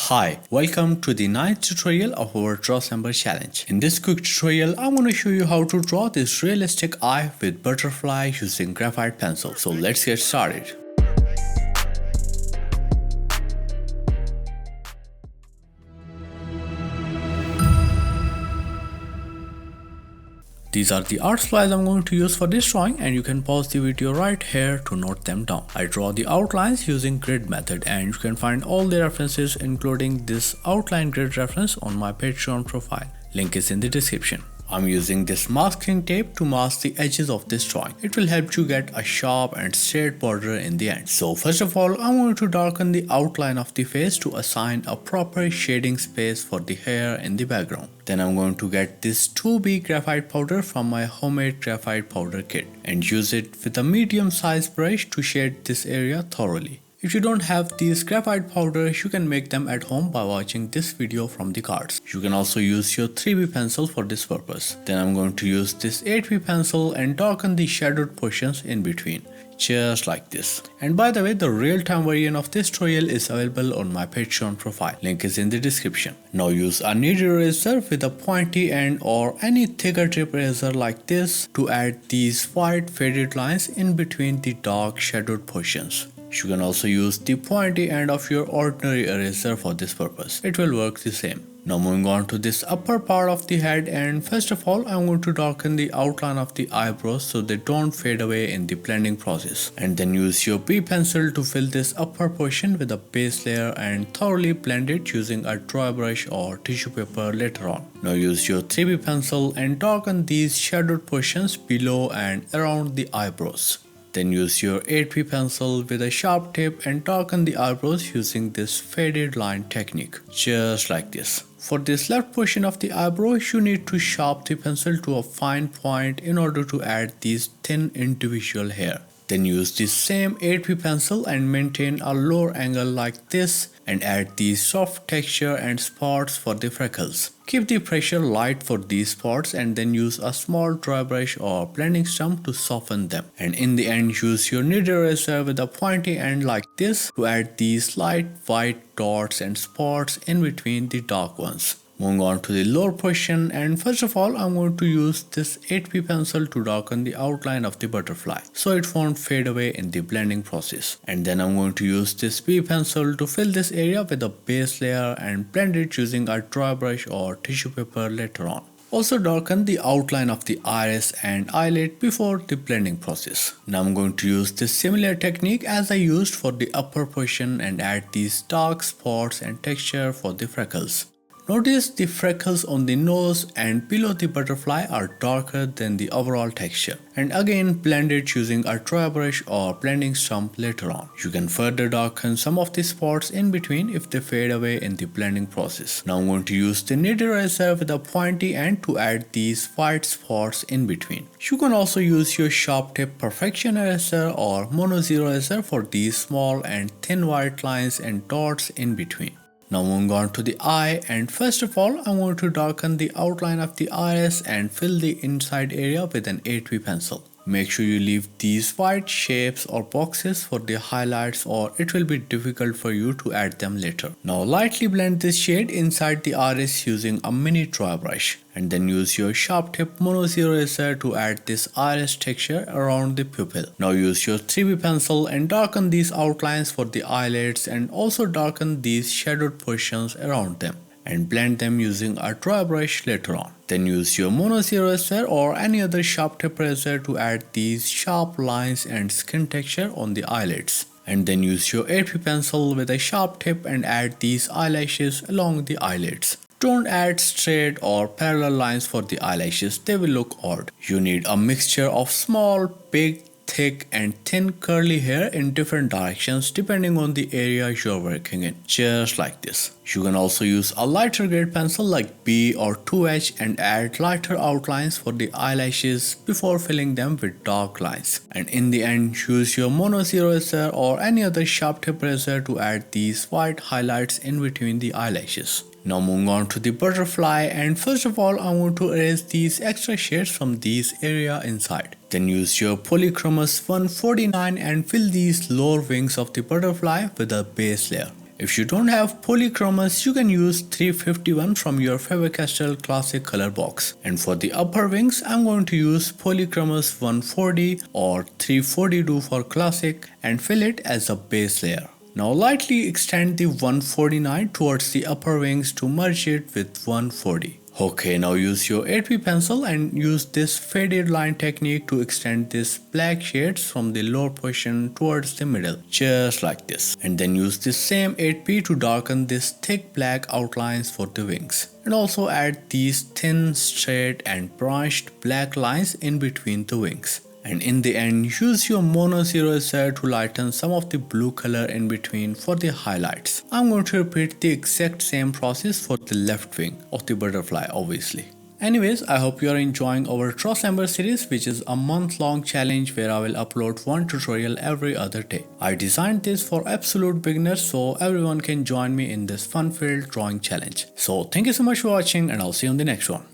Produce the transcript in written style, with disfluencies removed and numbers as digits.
Hi, welcome to the ninth tutorial of our Draw Sambar challenge. In this quick tutorial, I'm going to show you how to draw this realistic eye with butterfly using graphite pencil. So let's get started. These are the art supplies I'm going to use for this drawing, and you can pause the video right here to note them down. I draw the outlines using grid method, and you can find all the references including this outline grid reference on my Patreon profile. Link is in the description. I'm using this masking tape to mask the edges of this drawing. It will help you get a sharp and straight border in the end. So first of all, I'm going to darken the outline of the face to assign a proper shading space for the hair in the background. Then I'm going to get this 2B graphite powder from my homemade graphite powder kit and use it with a medium sized brush to shade this area thoroughly. If you don't have these graphite powders, you can make them at home by watching this video from the cards. You can also use your 3B pencil for this purpose. Then I'm going to use this 8B pencil and darken the shadowed portions in between, just like this. And by the way, the real-time version of this tutorial is available on my Patreon profile. Link is in the description. Now use a knead eraser with a pointy end or any thicker tip eraser like this to add these white faded lines in between the dark shadowed portions. You can also use the pointy end of your ordinary eraser for this purpose. It will work the same. Now moving on to this upper part of the head, and first of all I'm going to darken the outline of the eyebrows so they don't fade away in the blending process. And then use your B pencil to fill this upper portion with a base layer and thoroughly blend it using a dry brush or tissue paper later on. Now use your 3B pencil and darken these shadowed portions below and around the eyebrows. Then use your 8B pencil with a sharp tip and darken the eyebrows using this faded line technique, just like this. For this left portion of the eyebrow, you need to sharpen the pencil to a fine point in order to add these thin individual hair. Then use the same 8B pencil and maintain a lower angle like this and add these soft texture and spots for the freckles. Keep the pressure light for these spots and then use a small dry brush or blending stump to soften them. And in the end, use your knead eraser with a pointy end like this to add these light white dots and spots in between the dark ones. Moving on to the lower portion, and first of all I'm going to use this 8B pencil to darken the outline of the butterfly so it won't fade away in the blending process. And then I'm going to use this B pencil to fill this area with a base layer and blend it using a dry brush or tissue paper later on. Also darken the outline of the iris and eyelid before the blending process. Now I'm going to use this similar technique as I used for the upper portion and add these dark spots and texture for the freckles. Notice the freckles on the nose and below the butterfly are darker than the overall texture. And again blend it using a dry brush or blending stump later on. You can further darken some of the spots in between if they fade away in the blending process. Now I'm going to use the knead eraser with a pointy end to add these white spots in between. You can also use your sharp tip perfection eraser or mono zero eraser for these small and thin white lines and dots in between. Now moving on to the eye, and first of all I'm going to darken the outline of the iris and fill the inside area with an 8B pencil. Make sure you leave these white shapes or boxes for the highlights or it will be difficult for you to add them later. Now lightly blend this shade inside the iris using a mini dry brush and then use your sharp tip mono zero eraser to add this iris texture around the pupil. Now use your 3B pencil and darken these outlines for the eyelids and also darken these shadowed portions around them and blend them using a dry brush later on. Then use your mono zero eraser or any other sharp tip eraser to add these sharp lines and skin texture on the eyelids. And then use your 8B pencil with a sharp tip and add these eyelashes along the eyelids. Don't add straight or parallel lines for the eyelashes, they will look odd. You need a mixture of small, big, thick and thin curly hair in different directions depending on the area you're working in, just like this. You can also use a lighter grade pencil like B or 2H and add lighter outlines for the eyelashes before filling them with dark lines. And in the end, use your mono zero eraser or any other sharp tip eraser to add these white highlights in between the eyelashes. Now moving on to the butterfly, and first of all I want to erase these extra shades from these area inside. Then use your Polychromos 149 and fill these lower wings of the butterfly with a base layer. If you don't have Polychromos, you can use 351 from your Faber-Castell Classic color box. And for the upper wings, I'm going to use Polychromos 140 or 342 for Classic and fill it as a base layer. Now lightly extend the 149 towards the upper wings to merge it with 140. Okay, now use your 8B pencil and use this faded line technique to extend this black shades from the lower portion towards the middle, just like this. And then use this same 8B to darken this thick black outlines for the wings. And also add these thin, straight and branched black lines in between the wings. And in the end, use your Mono Eraser to lighten some of the blue color in between for the highlights. I'm going to repeat the exact same process for the left wing of the butterfly, obviously. Anyways, I hope you are enjoying our Troslamber series, which is a month-long challenge where I will upload one tutorial every other day. I designed this for absolute beginners so everyone can join me in this fun-filled drawing challenge. So thank you so much for watching and I'll see you on the next one.